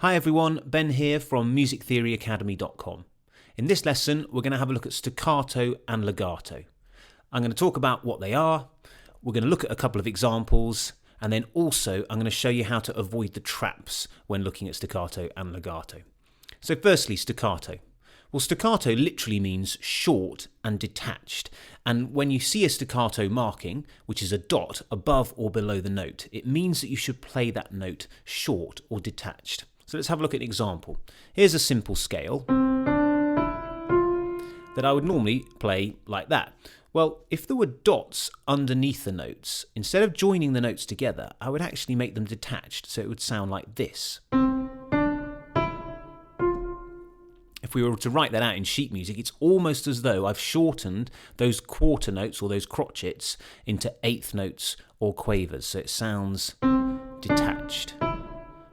Hi everyone, Ben here from musictheoryacademy.com. In this lesson, we're going to have a look at staccato and legato. I'm going to talk about what they are, we're going to look at a couple of examples, and then also I'm going to show you how to avoid the traps when looking at staccato and legato. So firstly, staccato. Well, staccato literally means short and detached, and when you see a staccato marking, which is a dot above or below the note, it means that you should play that note short or detached. So let's have a look at an example. Here's a simple scale that I would normally play like that. Well, if there were dots underneath the notes, instead of joining the notes together, I would actually make them detached, so it would sound like this. If we were to write that out in sheet music, it's almost as though I've shortened those quarter notes or those crotchets into eighth notes or quavers, so it sounds detached,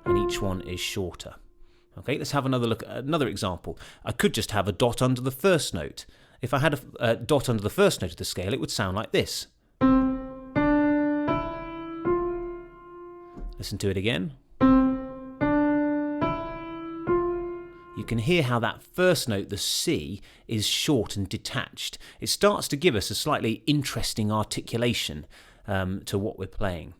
and each one is shorter. Okay, let's have another look at another example. I could just have a dot under the first note. If I had a dot under the first note of the scale, it would sound like this. Listen to it again. You can hear how that first note, the C, is short and detached. It starts to give us a slightly interesting articulation to what we're playing.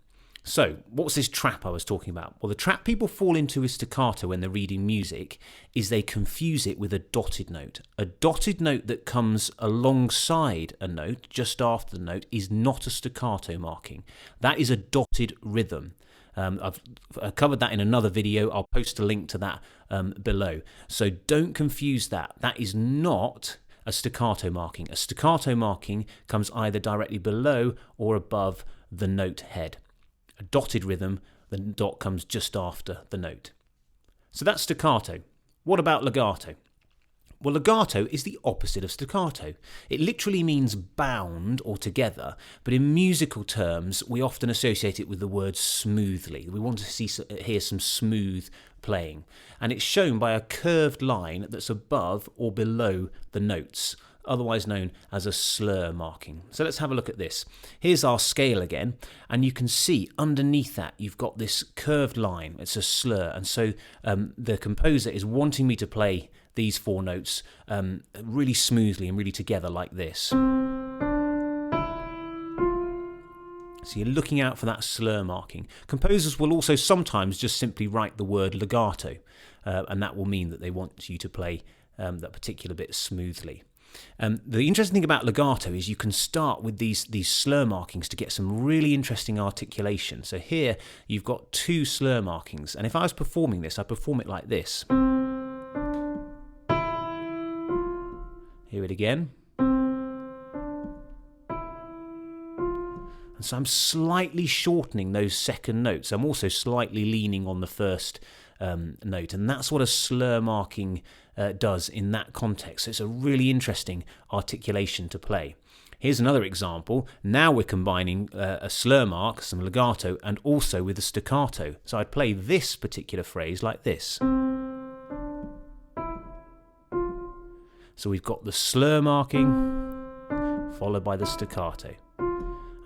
So, what's this trap I was talking about? Well, the trap people fall into with staccato when they're reading music is they confuse it with a dotted note. A dotted note that comes alongside a note, just after the note, is not a staccato marking. That is a dotted rhythm. I've covered that in another video. I'll post a link to that below. So don't confuse that. That is not a staccato marking. A staccato marking comes either directly below or above the note head. A dotted rhythm, the dot comes just after the note. So that's staccato. What about legato? Well, legato is the opposite of staccato. It literally means bound or together, but in musical terms, we often associate it with the word smoothly. We want to hear some smooth playing. And it's shown by a curved line that's above or below the notes, otherwise known as a slur marking. So let's have a look at this. Here's our scale again, and you can see underneath that you've got this curved line. It's a slur, and so the composer is wanting me to play these four notes really smoothly and really together like this. So you're looking out for that slur marking. Composers will also sometimes just simply write the word legato, and that will mean that they want you to play that particular bit smoothly. The interesting thing about legato is you can start with these slur markings to get some really interesting articulation. So here you've got two slur markings, and if I was performing this, I'd perform it like this. Hear it again. And so I'm slightly shortening those second notes. I'm also slightly leaning on the first note, and that's what a slur marking does in that context. So it's a really interesting articulation to play. Here's another example. Now we're combining a slur mark, some legato, and also with a staccato. So I'd play this particular phrase like this. So we've got the slur marking followed by the staccato.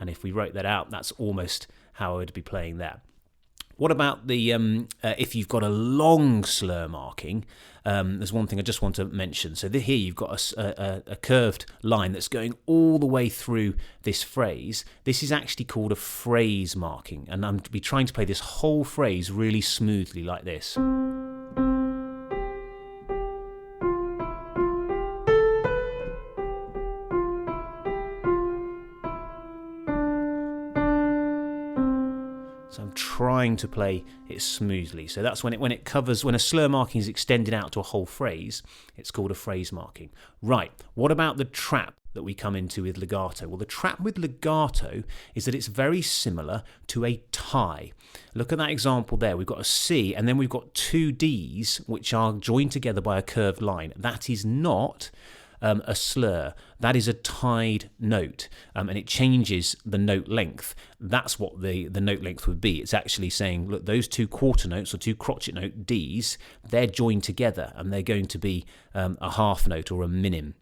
And if we wrote that out, that's almost how I would be playing that. What about the if you've got a long slur marking? There's one thing I just want to mention. So here you've got a curved line that's going all the way through this phrase. This is actually called a phrase marking, and I'm to be trying to play this whole phrase really smoothly like this. So I'm trying to play it smoothly. So that's when a slur marking is extended out to a whole phrase, it's called a phrase marking. Right, what about the trap that we come into with legato? Well, the trap with legato is that it's very similar to a tie. Look at that example there. We've got a C and then we've got two Ds which are joined together by a curved line. That is not a slur. That is a tied note, and it changes the note length. That's what the note length would be. It's actually saying, look, those two quarter notes or two crotchet note Ds, they're joined together and they're going to be a half note or a minim.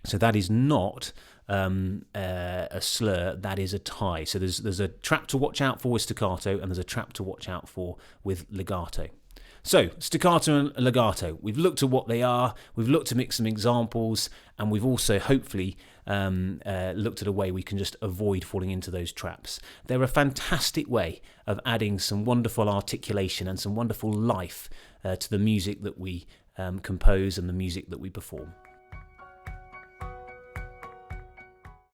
So that is not a slur, that is a tie. So there's a trap to watch out for with staccato and there's a trap to watch out for with legato. So, staccato and legato, we've looked at what they are, we've looked to make some examples, and we've also hopefully looked at a way we can just avoid falling into those traps. They're a fantastic way of adding some wonderful articulation and some wonderful life to the music that we compose and the music that we perform.